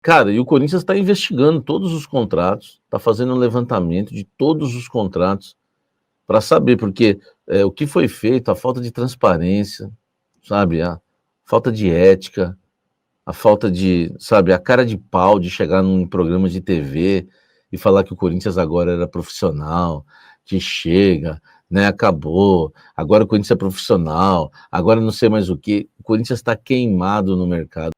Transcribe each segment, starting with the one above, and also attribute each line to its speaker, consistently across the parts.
Speaker 1: Cara, e o Corinthians está investigando todos os contratos, está fazendo um levantamento de todos os contratos para saber, porque o que foi feito, a falta de transparência, sabe, a falta de ética, a falta de, sabe, a cara de pau de chegar num programa de TV e falar que o Corinthians agora era profissional, que chega, né, acabou, agora o Corinthians é profissional, agora não sei mais o que. O Corinthians está queimado no mercado.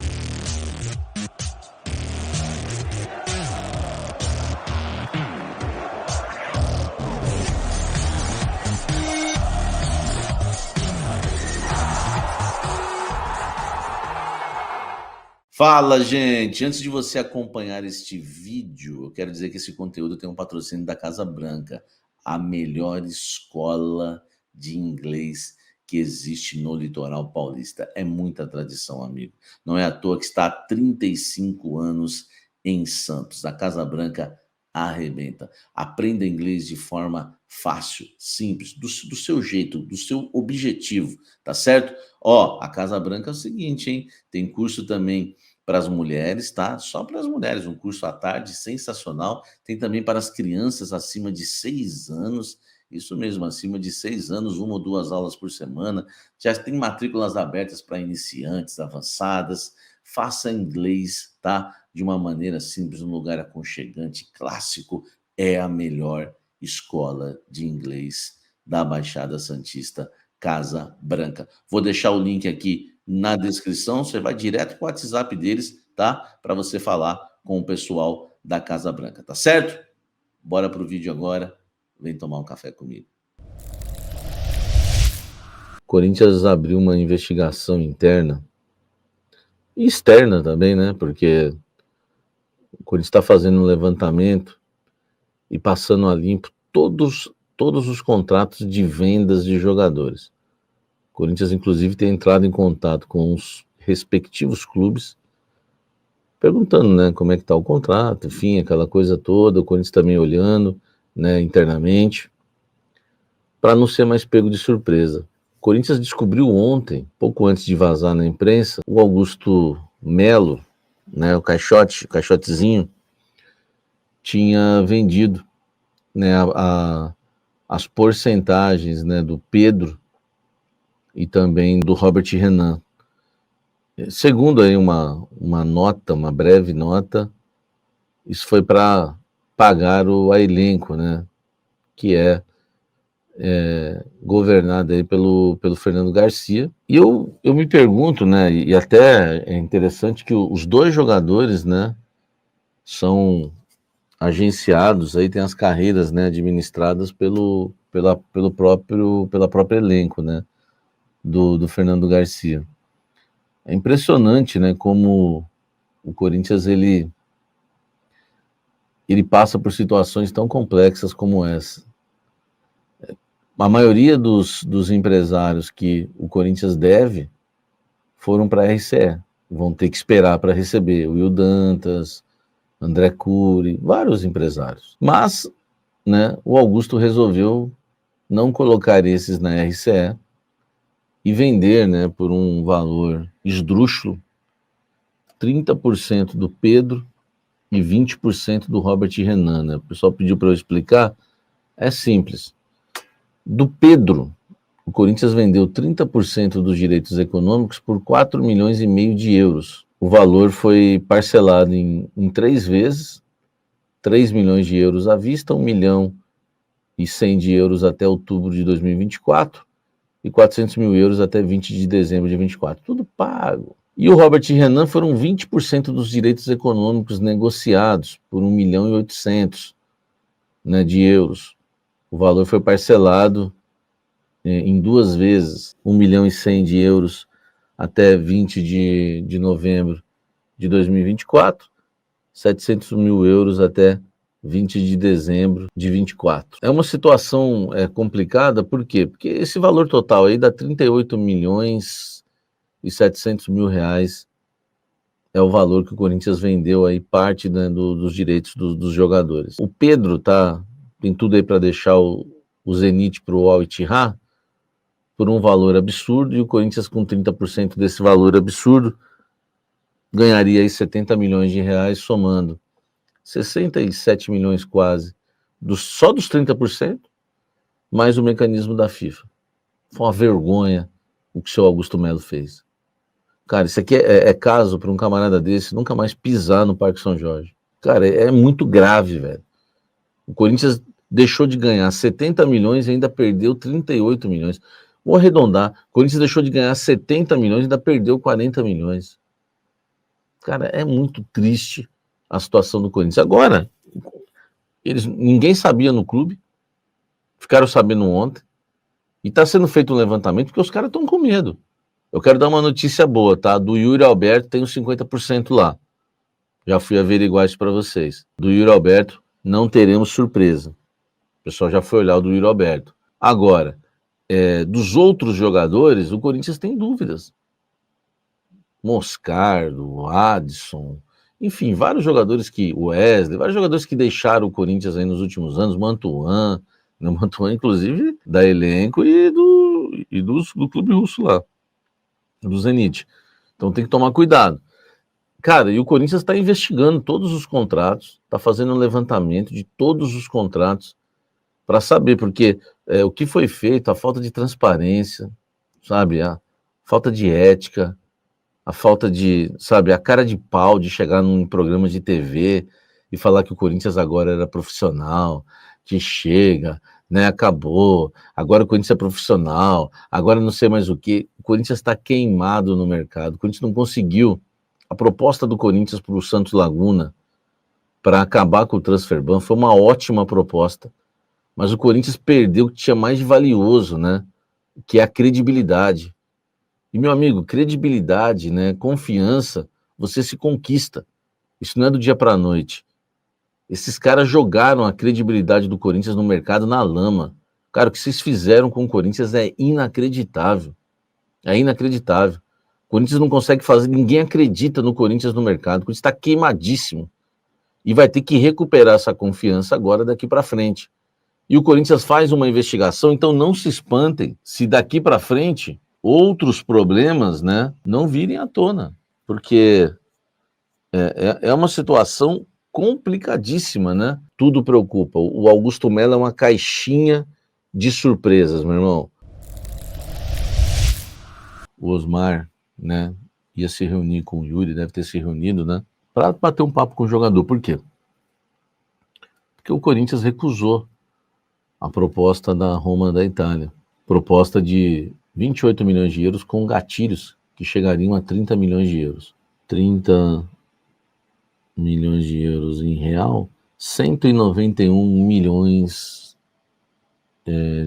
Speaker 1: Fala, gente! Antes de você acompanhar este vídeo, eu quero dizer que esse conteúdo tem um patrocínio da Casa Branca, a melhor escola de inglês que existe no litoral paulista. É muita tradição, amigo. Não é à toa que está há 35 anos em Santos. A Casa Branca arrebenta. Aprenda inglês de forma fácil, simples, do seu jeito, do seu objetivo, tá certo? Ó, a Casa Branca é o seguinte, hein? Tem curso também para as mulheres, tá? Só para as mulheres, um curso à tarde sensacional. Tem também para as crianças acima de 6 anos, isso mesmo, acima de 6 anos, 1 ou 2 aulas por semana. Já tem matrículas abertas para iniciantes, avançadas. Faça inglês, tá? De uma maneira simples, num lugar aconchegante, clássico. É a melhor escola de inglês da Baixada Santista, Casa Branca. Vou deixar o link aqui na descrição, você vai direto para o WhatsApp deles, tá? Para você falar com o pessoal da Casa Branca, tá certo? Bora pro vídeo agora, vem tomar um café comigo. Corinthians abriu uma investigação interna e externa também, né? Porque o Corinthians está fazendo um levantamento e passando a limpo todos os contratos de vendas de jogadores. O Corinthians, inclusive, tem entrado em contato com os respectivos clubes, perguntando, né, como é que está o contrato, enfim, aquela coisa toda, o Corinthians também olhando, né, internamente, para não ser mais pego de surpresa. O Corinthians descobriu ontem, pouco antes de vazar na imprensa, o Augusto Melo, né, o caixotezinho, tinha vendido, né, as porcentagens, né, do Pedro e também do Robert Renan. Segundo aí uma nota, uma breve nota, isso foi para pagar o elenco, né, que é governado aí pelo Fernando Garcia. E eu me pergunto, né, e até é interessante que os dois jogadores, né, são agenciados, aí tem as carreiras, né, administradas pela própria elenco, né, do Fernando Garcia. É impressionante, né, como o Corinthians ele passa por situações tão complexas como essa. A maioria dos empresários que o Corinthians deve foram para a RCE, vão ter que esperar para receber. O Will Dantas, André Cury, vários empresários. Mas, né, o Augusto resolveu não colocar esses na RCE e vender, né, por um valor esdrúxulo, 30% do Pedro e 20% do Robert Renan, né? O pessoal pediu para eu explicar, é simples. Do Pedro, o Corinthians vendeu 30% dos direitos econômicos por 4 milhões e meio de euros. O valor foi parcelado em 3 vezes, 3 milhões de euros à vista, 1 milhão e 100 de euros até outubro de 2024 e 400 mil euros até 20 de dezembro de 2024. Tudo pago. E o Robert Renan foram 20% dos direitos econômicos negociados por 1 milhão e 800, né, de euros. O valor foi parcelado em 2 vezes, 1 milhão e 100 de euros até 20 de novembro de 2024, 700 mil euros até 20 de dezembro de 24. É uma situação complicada, por quê? Porque esse valor total aí dá 38 milhões e 700 mil reais é o valor que o Corinthians vendeu aí, parte, né, dos direitos dos jogadores. O Pedro tem tudo aí para deixar o Zenit para o Al-Ittihad por um valor absurdo, e o Corinthians com 30% desse valor absurdo ganharia aí 70 milhões de reais somando 67 milhões quase, só dos 30%, mais o mecanismo da FIFA. Foi uma vergonha o que o seu Augusto Melo fez. Cara, isso aqui é caso para um camarada desse nunca mais pisar no Parque São Jorge. Cara, é muito grave, velho. O Corinthians deixou de ganhar 70 milhões e ainda perdeu 38 milhões. Vou arredondar. O Corinthians deixou de ganhar 70 milhões e ainda perdeu 40 milhões. Cara, é muito triste a situação do Corinthians. Agora, ninguém sabia no clube, ficaram sabendo ontem, e está sendo feito um levantamento porque os caras estão com medo. Eu quero dar uma notícia boa, tá? Do Yuri Alberto tem os 50% lá. Já fui averiguar isso para vocês. Do Yuri Alberto não teremos surpresa. O pessoal já foi olhar o do Yuri Alberto. Agora, dos outros jogadores, o Corinthians tem dúvidas. Moscardo, Adson, enfim, vários jogadores Wesley, vários jogadores que deixaram o Corinthians aí nos últimos anos, Mantuan, inclusive, da elenco e do clube russo lá, do Zenit. Então tem que tomar cuidado. Cara, e o Corinthians está investigando todos os contratos, está fazendo um levantamento de todos os contratos para saber, porque o que foi feito, a falta de transparência, sabe, a falta de ética, a falta de, sabe, a cara de pau de chegar num programa de TV e falar que o Corinthians agora era profissional, que chega, né, acabou, agora o Corinthians é profissional, agora não sei mais o que. O Corinthians está queimado no mercado, o Corinthians não conseguiu. A proposta do Corinthians para o Santos Laguna para acabar com o transfer ban foi uma ótima proposta, mas o Corinthians perdeu o que tinha mais de valioso, né, que é a credibilidade. E, meu amigo, credibilidade, né, confiança, você se conquista. Isso não é do dia para a noite. Esses caras jogaram a credibilidade do Corinthians no mercado na lama. Cara, o que vocês fizeram com o Corinthians é inacreditável. É inacreditável. O Corinthians não consegue fazer, ninguém acredita no Corinthians no mercado. O Corinthians está queimadíssimo. E vai ter que recuperar essa confiança agora daqui para frente. E o Corinthians faz uma investigação, então não se espantem se daqui para frente outros problemas, né, não virem à tona, porque é uma situação complicadíssima, né? Tudo preocupa. O Augusto Melo é uma caixinha de surpresas, meu irmão. O Osmar, né, ia se reunir com o Yuri, deve ter se reunido, né, para bater um papo com o jogador. Por quê? Porque o Corinthians recusou a proposta da Roma da Itália, proposta de 28 milhões de euros com gatilhos que chegariam a 30 milhões de euros. 30 milhões de euros em real, 191 milhões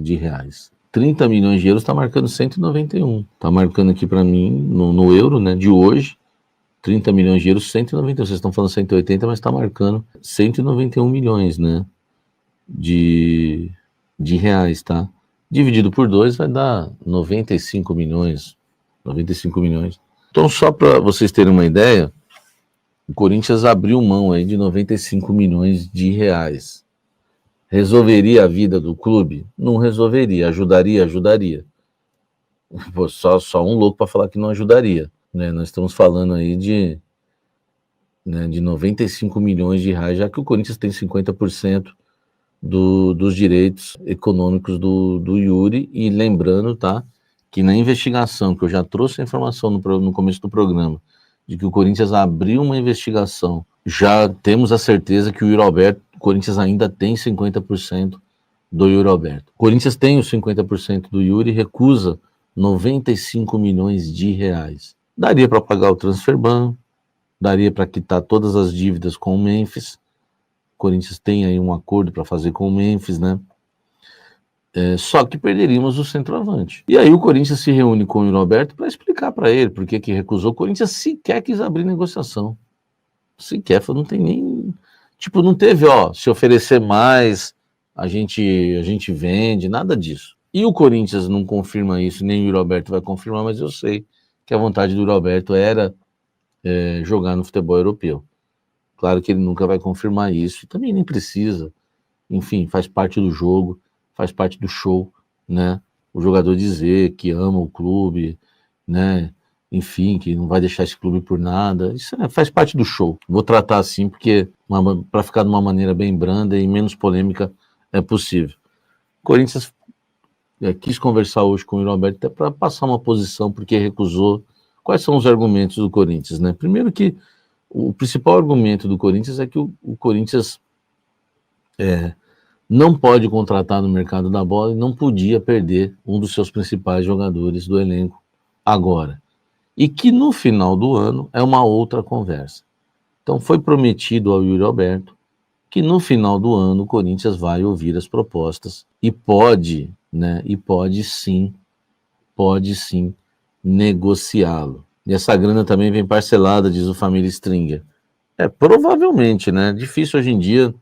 Speaker 1: de reais. 30 milhões de euros está marcando 191. Está marcando aqui para mim, no euro, né, de hoje, 30 milhões de euros, 191. Vocês estão falando 180, mas está marcando 191 milhões, né, de reais, tá? Dividido por 2 vai dar 95 milhões. 95 milhões. Então, só para vocês terem uma ideia, o Corinthians abriu mão aí de 95 milhões de reais. Resolveria a vida do clube? Não resolveria. Ajudaria? Ajudaria. Pô, só um louco para falar que não ajudaria, né? Nós estamos falando aí de 95 milhões de reais, já que o Corinthians tem 50% dos direitos econômicos do Yuri. E lembrando, tá, que na investigação, que eu já trouxe a informação no começo do programa, de que o Corinthians abriu uma investigação, já temos a certeza que o Yuri Alberto, o Corinthians ainda tem 50% do Yuri Alberto. O Corinthians tem os 50% do Yuri e recusa 95 milhões de reais. Daria para pagar o transfer ban, daria para quitar todas as dívidas com o Memphis. O Corinthians tem aí um acordo para fazer com o Memphis, né? Só que perderíamos o centroavante. E aí o Corinthians se reúne com o Yuri Alberto para explicar para ele por que recusou. O Corinthians sequer quis abrir negociação. Sequer, não tem nem... Tipo, não teve, se oferecer mais, a gente vende, nada disso. E o Corinthians não confirma isso, nem o Yuri Alberto vai confirmar, mas eu sei que a vontade do Yuri Alberto era jogar no futebol europeu. Claro que ele nunca vai confirmar isso, e também nem precisa. Enfim, faz parte do jogo, faz parte do show, né? O jogador dizer que ama o clube, né?
Speaker 2: enfim, que não vai deixar esse clube por nada. Isso faz parte do show. Vou tratar assim, porque para ficar de uma maneira bem branda e menos polêmica é possível. O Corinthians quis conversar hoje com o Yuri Alberto até para passar uma posição, porque recusou. Quais são os argumentos do Corinthians, né? Primeiro que o principal argumento do Corinthians é que o Corinthians não pode contratar no mercado da bola e não podia perder um dos seus principais jogadores do elenco agora. E que no final do ano é uma outra conversa. Então foi prometido ao Yuri Alberto que no final do ano o Corinthians vai ouvir as propostas e pode, né? E pode sim negociá-lo. E essa grana também vem parcelada, diz o Família Stringer. Provavelmente, né? Difícil hoje em dia,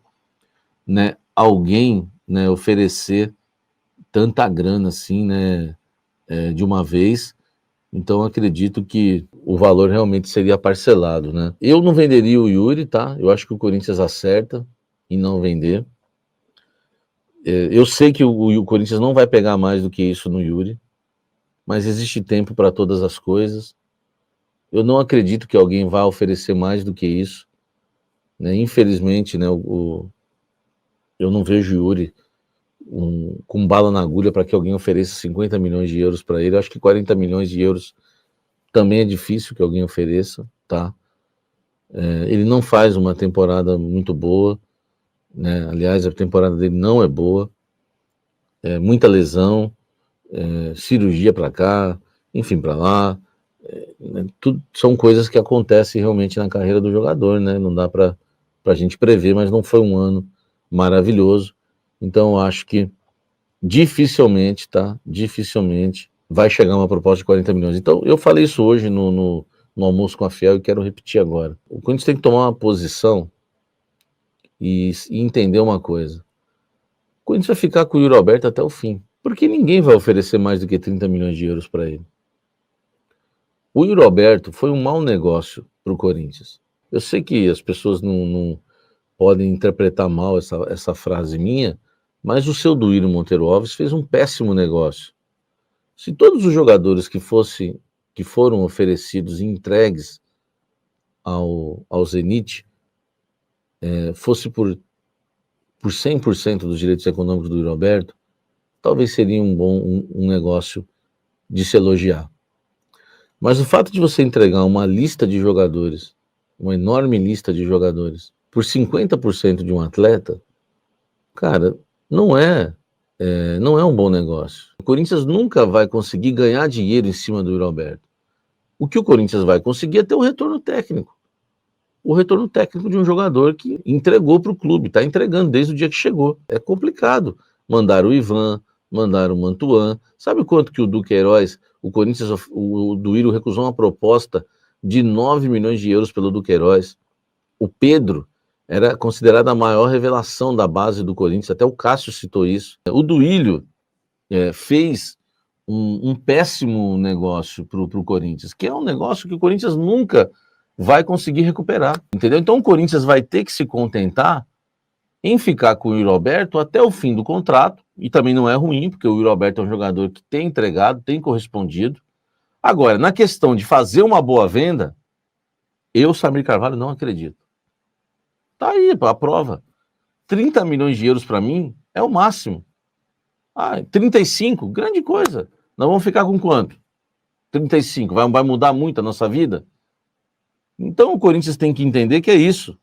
Speaker 2: né? Alguém, né? Oferecer tanta grana assim, né? De uma vez. Então acredito que o valor realmente seria parcelado, né? Eu não venderia o Yuri, tá? Eu acho que o Corinthians acerta em não vender. Eu sei que o Corinthians não vai pegar mais do que isso no Yuri, mas existe tempo para todas as coisas. Eu não acredito que alguém vá oferecer mais do que isso, né? Infelizmente, né? Eu não vejo o Yuri com bala na agulha para que alguém ofereça 50 milhões de euros para ele. Eu acho que 40 milhões de euros também é difícil que alguém ofereça, tá? Ele não faz uma temporada muito boa, né? Aliás, a temporada dele não é boa, muita lesão, cirurgia para cá, enfim, para lá, né? Tudo são coisas que acontecem realmente na carreira do jogador, né? Não dá para a gente prever, mas não foi um ano maravilhoso, então eu acho que dificilmente, tá? Dificilmente vai chegar uma proposta de 40 milhões. Então, eu falei isso hoje no almoço com a Fiel e quero repetir agora. O Corinthians tem que tomar uma posição e entender uma coisa. O Corinthians vai ficar com o Yuri Alberto até o fim, porque ninguém vai oferecer mais do que 30 milhões de euros para ele. O Yuri Alberto foi um mau negócio para o Corinthians. Eu sei que as pessoas não podem interpretar mal essa frase minha, mas o seu Duílio Monteiro Alves fez um péssimo negócio. Se todos os jogadores que foram oferecidos e entregues ao Zenit fosse por 100% dos direitos econômicos do Yuri Alberto, talvez seria um negócio de se elogiar. Mas o fato de você entregar uma lista de jogadores, uma enorme lista de jogadores, por 50% de um atleta, cara, não é um bom negócio. O Corinthians nunca vai conseguir ganhar dinheiro em cima do Yuri Alberto. O que o Corinthians vai conseguir é ter um retorno técnico. O retorno técnico de um jogador que entregou para o clube, está entregando desde o dia que chegou. É complicado. Mandaram o Ivan, mandaram o Mantuan. Sabe quanto que o Duqueiroz, o Corinthians, o Duílio recusou uma proposta de 9 milhões de euros pelo Duqueiroz. O Pedro era considerado a maior revelação da base do Corinthians, até o Cássio citou isso. O Duílio fez um péssimo negócio para o Corinthians, que é um negócio que o Corinthians nunca vai conseguir recuperar, entendeu? Então o Corinthians vai ter que se contentar em ficar com o Yuri Alberto até o fim do contrato, e também não é ruim, porque o Yuri Alberto é um jogador que tem entregado, tem correspondido. Agora, na questão de fazer uma boa venda, eu, Samir Carvalho, não acredito. Tá aí a prova. 30 milhões de euros para mim é o máximo. 35, grande coisa. Nós vamos ficar com quanto? 35, vai mudar muito a nossa vida? Então o Corinthians tem que entender que é isso.